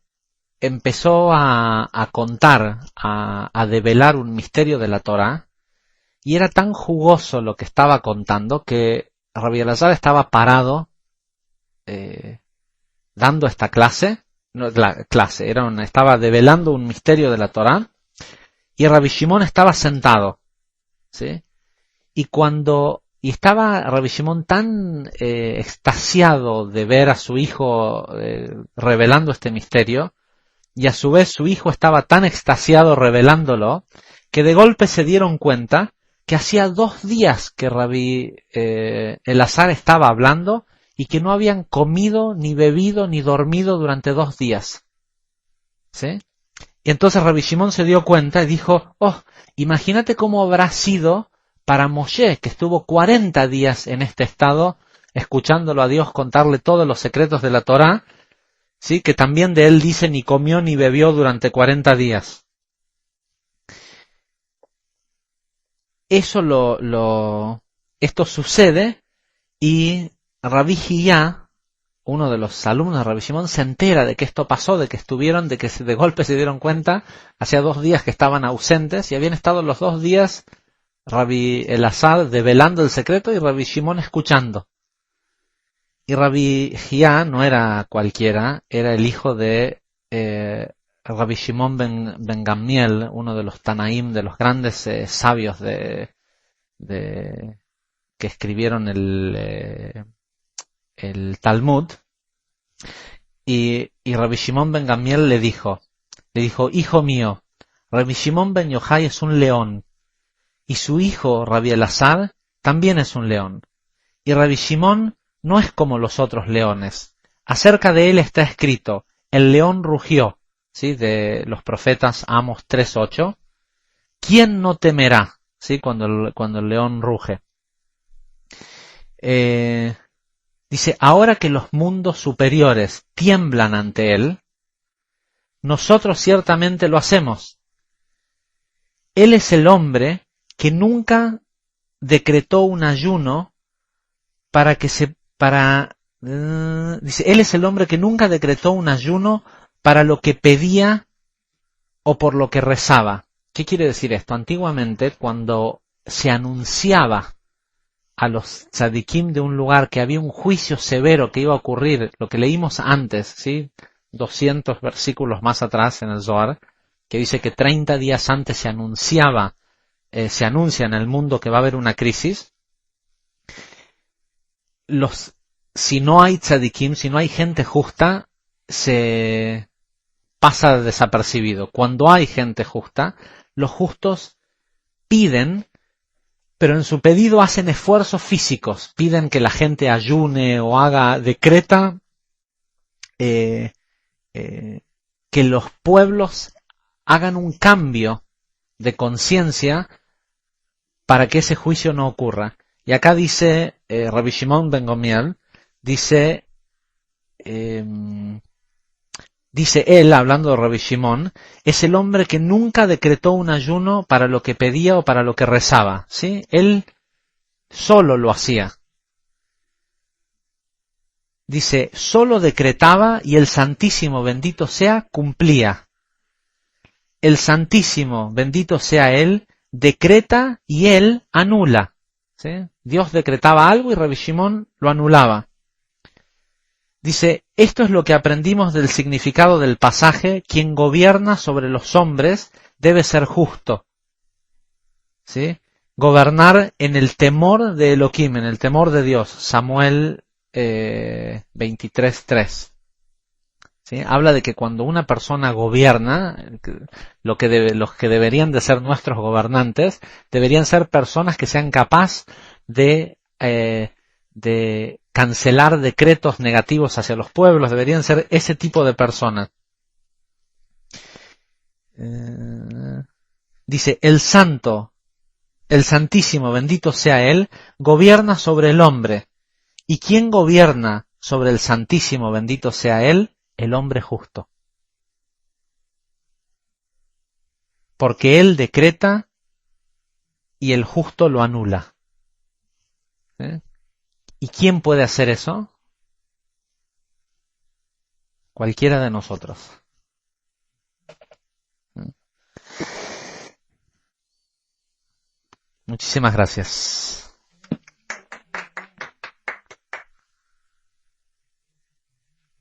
empezó a contar, a develar un misterio de la Torá, y era tan jugoso lo que estaba contando que Rabbi Elazar estaba parado dando esta clase, estaba develando un misterio de la Torá, y Rabbi Shimon estaba sentado, ¿sí? Y estaba Rabbi Shimon tan extasiado de ver a su hijo revelando este misterio, y a su vez su hijo estaba tan extasiado revelándolo, que de golpe se dieron cuenta que hacía 2 días que Rabbi Elazar estaba hablando y que no habían comido, ni bebido, ni dormido durante 2 días. ¿Sí? Y entonces Rabbi Shimon se dio cuenta y dijo, imagínate cómo habrá sido para Moshe, que estuvo 40 días en este estado, escuchándolo a Dios contarle todos los secretos de la Torá, ¿sí? Que también de él dice ni comió ni bebió durante 40 días. Esto sucede Y Rabbi Hillá, uno de los alumnos de Rabbi Shimon, se entera de que esto pasó, de que estuvieron, de que de golpe se dieron cuenta, hacía 2 días que estaban ausentes y habían estado los 2 días Rabbi Elazar develando el secreto y Rabbi Shimon escuchando. Y Rabbi Hillá no era cualquiera, era el hijo de Rabbi Shimon ben Gamliel, uno de los Tanaim, de los grandes sabios que escribieron el Talmud. Y Rabbi Shimon ben Gamliel le dijo, hijo mío, Rabbi Shimon ben Yochai es un león, y su hijo Rabbi Elazar también es un león. Y Rabbi Shimon no es como los otros leones. Acerca de él está escrito, el león rugió, ¿sí? De los profetas Amos 3:8. ¿Quién no temerá, ¿sí? Cuando el león ruge? Dice, ahora que los mundos superiores tiemblan ante él, nosotros ciertamente lo hacemos. Él es el hombre que nunca decretó un ayuno dice, él es el hombre que nunca decretó un ayuno para lo que pedía o por lo que rezaba. ¿Qué quiere decir esto? Antiguamente, cuando se anunciaba a los tzadikim de un lugar que había un juicio severo que iba a ocurrir, lo que leímos antes, ¿sí? 200 versículos más atrás en el Zohar, que dice que 30 días antes se anuncia en el mundo que va a haber una crisis. Si no hay tzadikim, si no hay gente justa, se pasa desapercibido. Cuando hay gente justa, los justos piden, pero en su pedido hacen esfuerzos físicos. Piden que la gente ayune o decreta que los pueblos hagan un cambio de conciencia para que ese juicio no ocurra. Y acá dice Rabbi Shimon ben Gamliel, dice él, hablando de Rabbi Shimon, es el hombre que nunca decretó un ayuno para lo que pedía o para lo que rezaba, ¿sí? Él solo lo hacía. Dice, solo decretaba y el Santísimo, bendito sea, cumplía. El Santísimo, bendito sea Él, decreta y Él anula, ¿sí? Dios decretaba algo y Rabbi Shimon lo anulaba. Dice, esto es lo que aprendimos del significado del pasaje, quien gobierna sobre los hombres debe ser justo, ¿sí? Gobernar en el temor de Elohim, en el temor de Dios. Samuel 23:3. ¿Sí? Habla de que cuando una persona gobierna, los que deberían de ser nuestros gobernantes, deberían ser personas que sean capaces de cancelar decretos negativos hacia los pueblos, deberían ser ese tipo de personas. Dice, el Santísimo, bendito sea Él, gobierna sobre el hombre. ¿Y quién gobierna sobre el Santísimo, bendito sea Él? El hombre justo. Porque Él decreta y el justo lo anula. ¿Sí? ¿Y quién puede hacer eso? Cualquiera de nosotros. Muchísimas gracias.